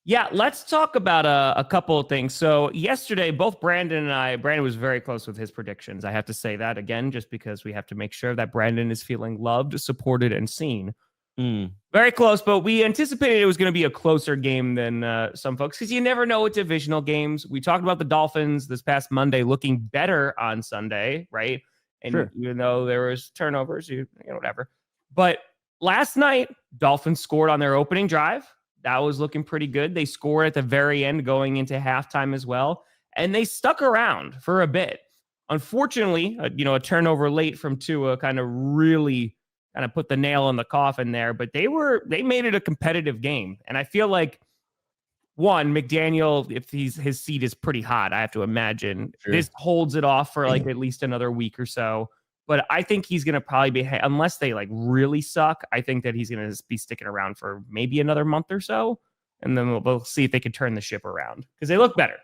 Yeah, let's talk about a couple of things. So yesterday, both Brandon was very close with his predictions. I have to say that again, just because we have to make sure that Brandon is feeling loved, supported, and seen. Very close, but we anticipated it was going to be a closer game than some folks because you never know with divisional games. We talked about the Dolphins this past Monday looking better on Sunday, right? And Sure. even though there was turnovers, whatever. But last night, Dolphins scored on their opening drive. That was looking pretty good. They scored at the very end going into halftime as well. And they stuck around for a bit. Unfortunately, a turnover late from Tua kind of really kind of put the nail in the coffin there, but they made it a competitive game. And I feel like McDaniel, if his seat is pretty hot, I have to imagine this holds it off for like at least another week or so. But I think he's going to probably be, unless they like really suck, I think that he's going to be sticking around for maybe another month or so. And then we'll see if they can turn the ship around because they look better.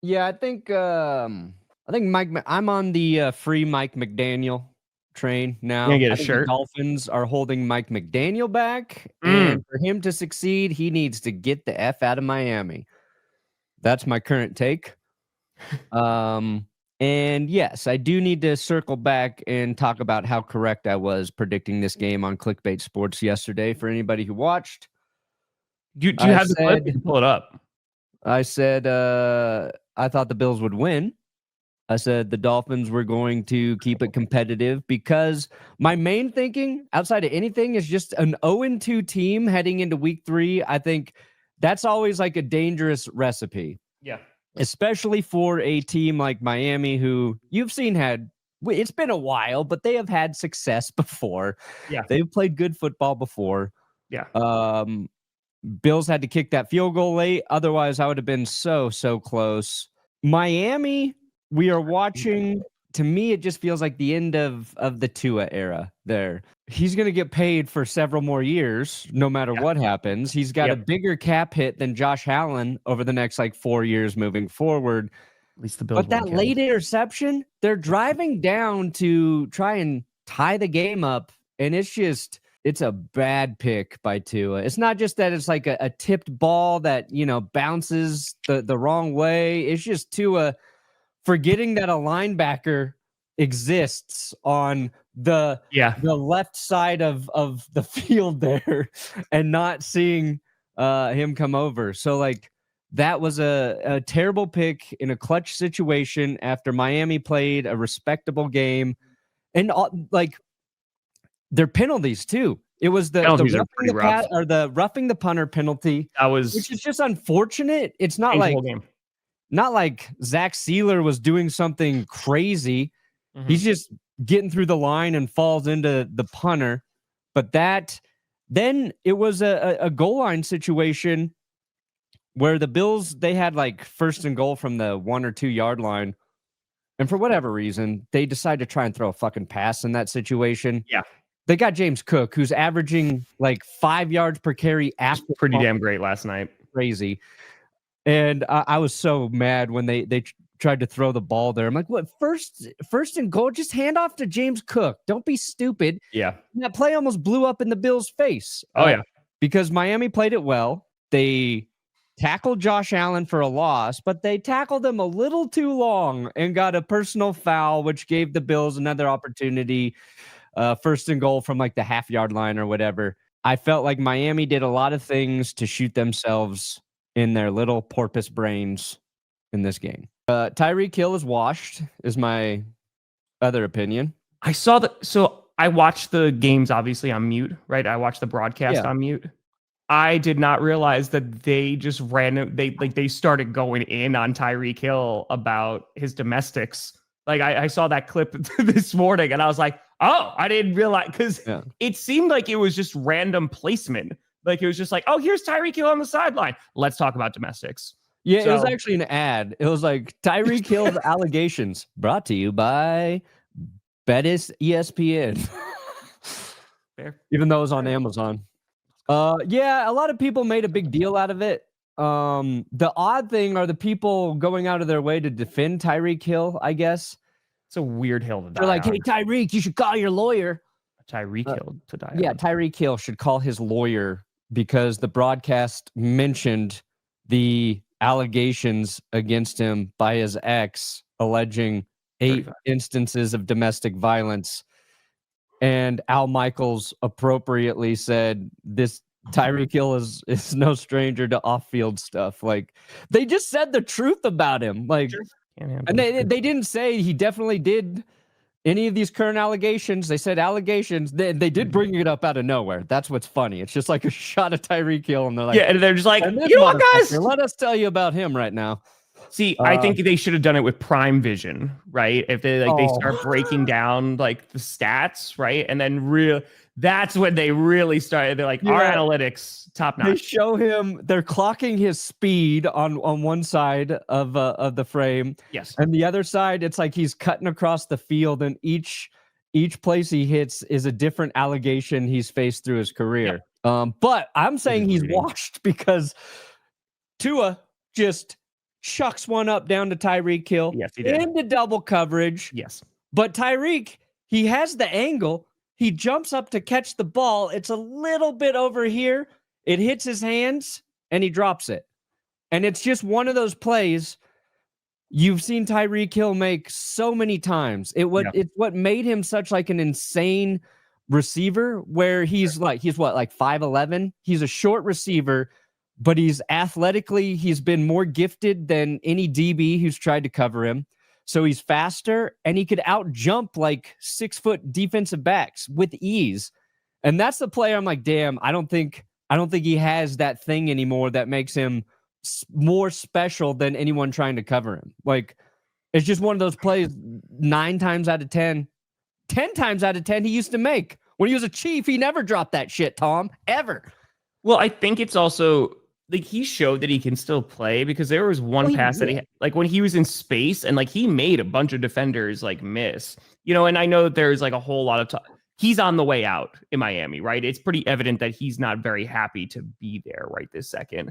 Yeah, I think I'm on the free Mike McDaniel train now. You get a I think shirt. The Dolphins are holding Mike McDaniel back, and for him to succeed, he needs to get the F out of Miami. That's my current take. And yes, I do need to circle back and talk about how correct I was predicting this game on Clickbait Sports yesterday. For anybody who watched, do you have the clip? You can pull it up. I said I thought the Bills would win. I said the Dolphins were going to keep it competitive because my main thinking outside of anything is just an 0-2 team heading into week 3. I think that's always like a dangerous recipe. Yeah. Especially for a team like Miami, who you've seen it's been a while, but they have had success before. Yeah. They've played good football before. Yeah. Bills had to kick that field goal late. Otherwise, I would have been so close. Miami, we are watching. To me, it just feels like the end of the Tua era there. He's going to get paid for several more years, no matter what happens. He's got a bigger cap hit than Josh Allen over the next 4 years moving forward. At least the Bills. But that late interception, they're driving down to try and tie the game up. And it's a bad pick by Tua. It's not just that it's like a tipped ball that, bounces the wrong way. It's just Tua forgetting that a linebacker exists on the left side of the field there and not seeing him come over. So that was a terrible pick in a clutch situation after Miami played a respectable game. And their penalties too. It was the roughing the punter penalty. Which is just unfortunate. It's not like Zach Sealer was doing something crazy. Mm-hmm. He's just getting through the line and falls into the punter. But then it was a goal line situation where the Bills, they had first and goal from the 1 or 2 yard line. And for whatever reason, they decided to try and throw a fucking pass in that situation. Yeah. They got James Cook, who's averaging 5 yards per carry. Pretty damn great last night. Crazy. And I was so mad when they tried to throw the ball there. I'm like, what? First and goal? Just hand off to James Cook. Don't be stupid. Yeah. And that play almost blew up in the Bills' face. Because Miami played it well. They tackled Josh Allen for a loss, but they tackled him a little too long and got a personal foul, which gave the Bills another opportunity. First and goal from the half-yard line or whatever. I felt like Miami did a lot of things to shoot themselves in their little porpoise brains in this game. Tyreek Hill is washed, is my other opinion. I saw that. So I watched the games obviously on mute, right? I watched the broadcast on mute. I did not realize that they just they started going in on Tyreek Hill about his domestics. I saw that clip this morning and I was like, oh, I didn't realize, because it seemed like it was just random placement. It was just oh, here's Tyreek Hill on the sideline. Let's talk about domestics. Yeah, it was actually an ad. It was Tyreek Hill's allegations brought to you by Bettis ESPN. Fair. Even though it was on Amazon. Yeah, a lot of people made a big deal out of it. The odd thing are the people going out of their way to defend Tyreek Hill, I guess. It's a weird hill to die. They're like, hey, Tyreek, you should call your lawyer. Tyreek Hill to die. Yeah, Tyreek Hill should call his lawyer because the broadcast mentioned the allegations against him by his ex, alleging 8 instances of domestic violence. And Al Michaels appropriately said, this Tyreek Hill is no stranger to off-field stuff. Like, they just said the truth about him. Like, Sure. and they didn't say he definitely did any of these current allegations. They said allegations. They did bring it up out of nowhere. That's what's funny. It's just like a shot of Tyreek Hill, and they're like, yeah, and they're just like, you know what, guys? Let us tell you about him right now. See, I think they should have done it with Prime Vision, right? If they they start breaking down like the stats, right? And then that's when they really started. They're like, our analytics top notch. They show him, they're clocking his speed on one side of the frame. Yes. And the other side, it's like he's cutting across the field, and each place he hits is a different allegation he's faced through his career. Yep. But I'm saying he's washed because Tua just chucks one up down to Tyreek Hill. Yes, he did. Into double coverage. Yes. But Tyreek, he has the angle. He jumps up to catch the ball. It's a little bit over here. It hits his hands, and he drops it. And it's just one of those plays you've seen Tyreek Hill make so many times. It's what made him such like an insane receiver, where he's what, like 5'11"? He's a short receiver, but he's athletically, he's been more gifted than any DB who's tried to cover him. So he's faster, and he could out jump like 6-foot defensive backs with ease. And that's the player I'm like, damn, I don't think he has that thing anymore that makes him more special than anyone trying to cover him. Like, it's just one of those plays 9 times out of 10, 10 times out of 10 he used to make. When he was a Chief, he never dropped that shit, Tom, ever. Well, I think it's also like he showed that he can still play, because there was one pass that he had, like when he was in space, and like he made a bunch of defenders like miss, and I know that there's like a whole lot of time. He's on the way out in Miami, right? It's pretty evident that he's not very happy to be there right this second.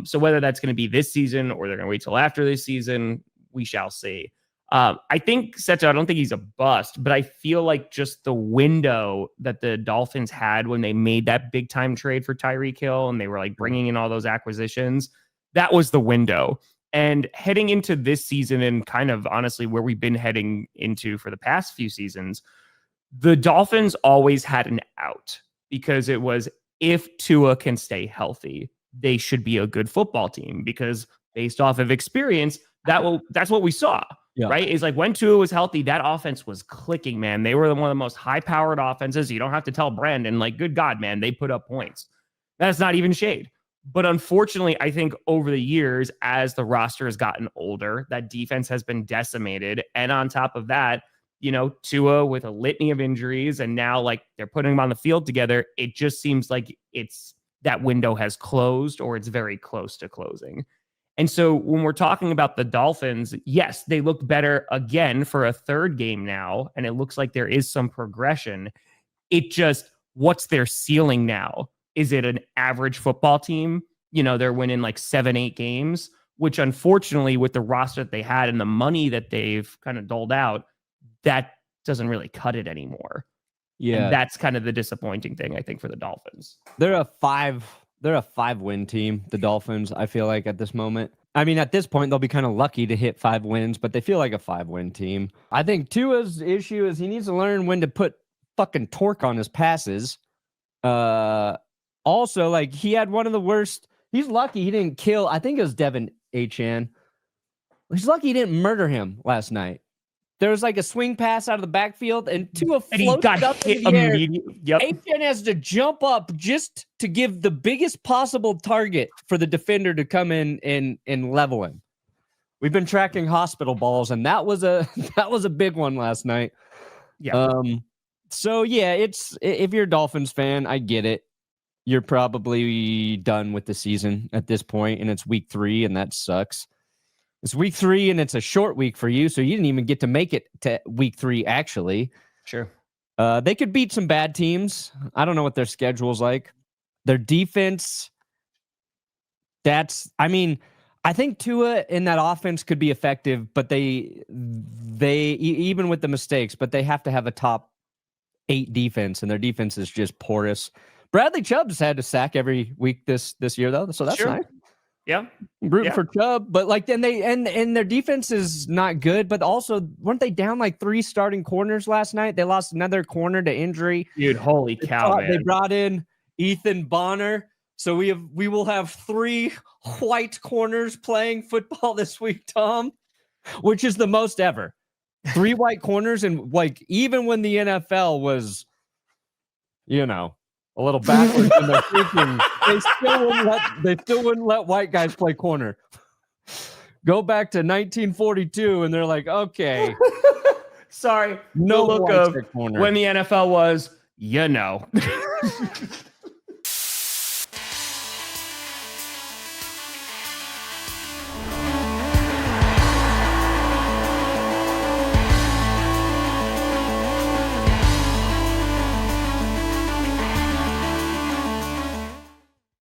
So whether that's going to be this season or they're going to wait till after this season, we shall see. I think Seto, I don't think he's a bust, but I feel like just the window that the Dolphins had when they made that big time trade for Tyreek Hill, and they were like bringing in all those acquisitions, that was the window. And heading into this season, and kind of honestly where we've been heading into for the past few seasons, the Dolphins always had an out, because it was, if Tua can stay healthy, they should be a good football team, because based off of experience, that's what we saw. Yeah. Right? Is like when Tua was healthy, that offense was clicking, man. They were one of the most high-powered offenses. You don't have to tell Brandon, like, good God, man, they put up points. That's not even shade. But unfortunately, I think over the years, as the roster has gotten older, that defense has been decimated. And on top of that, Tua with a litany of injuries, and now like they're putting him on the field together, it just seems like that window has closed, or it's very close to closing. And so when we're talking about the Dolphins, yes, they look better again for a third game now, and it looks like there is some progression. It just, what's their ceiling now? Is it an average football team? They're winning like 7-8 games, which unfortunately with the roster that they had and the money that they've kind of doled out, that doesn't really cut it anymore. Yeah. And that's kind of the disappointing thing, I think, for the Dolphins. They're a 5-win team, the Dolphins, I feel like, at this moment. I mean, at this point, they'll be kind of lucky to hit 5 wins, but they feel like a 5-win team. I think Tua's issue is he needs to learn when to put fucking torque on his passes. Also, like, he had one of the worst. He's lucky he didn't kill, I think it was Devin Achane. He's lucky he didn't murder him last night. There was like a swing pass out of the backfield, and Tua floated up in the air. Yep. Achane has to jump up just to give the biggest possible target for the defender to come in and level him. We've been tracking hospital balls, and that was a big one last night. Yeah. So yeah, if you're a Dolphins fan, I get it. You're probably done with the season at this point, and it's week 3, and that sucks. It's week 3, and it's a short week for you, so you didn't even get to make it to week 3, actually. Sure. They could beat some bad teams. I don't know what their schedule's like. Their defense, I think Tua in that offense could be effective, but they even with the mistakes, but they have to have a top 8 defense, and their defense is just porous. Bradley Chubb's had a sack every week this year though, so that's nice. Yeah, I'm rooting for Chubb, but like then and their defense is not good, but also weren't they down like 3 starting corners last night? They lost another corner to injury. Dude, holy cow, man. They brought in Ethan Bonner, so we will have 3 white corners playing football this week, Tom, which is the most ever. 3 white corners, and like even when the NFL was, a little backwards in their thinking, they still wouldn't let white guys play corner. Go back to 1942, and they're like, okay, sorry, no look of when the NFL was,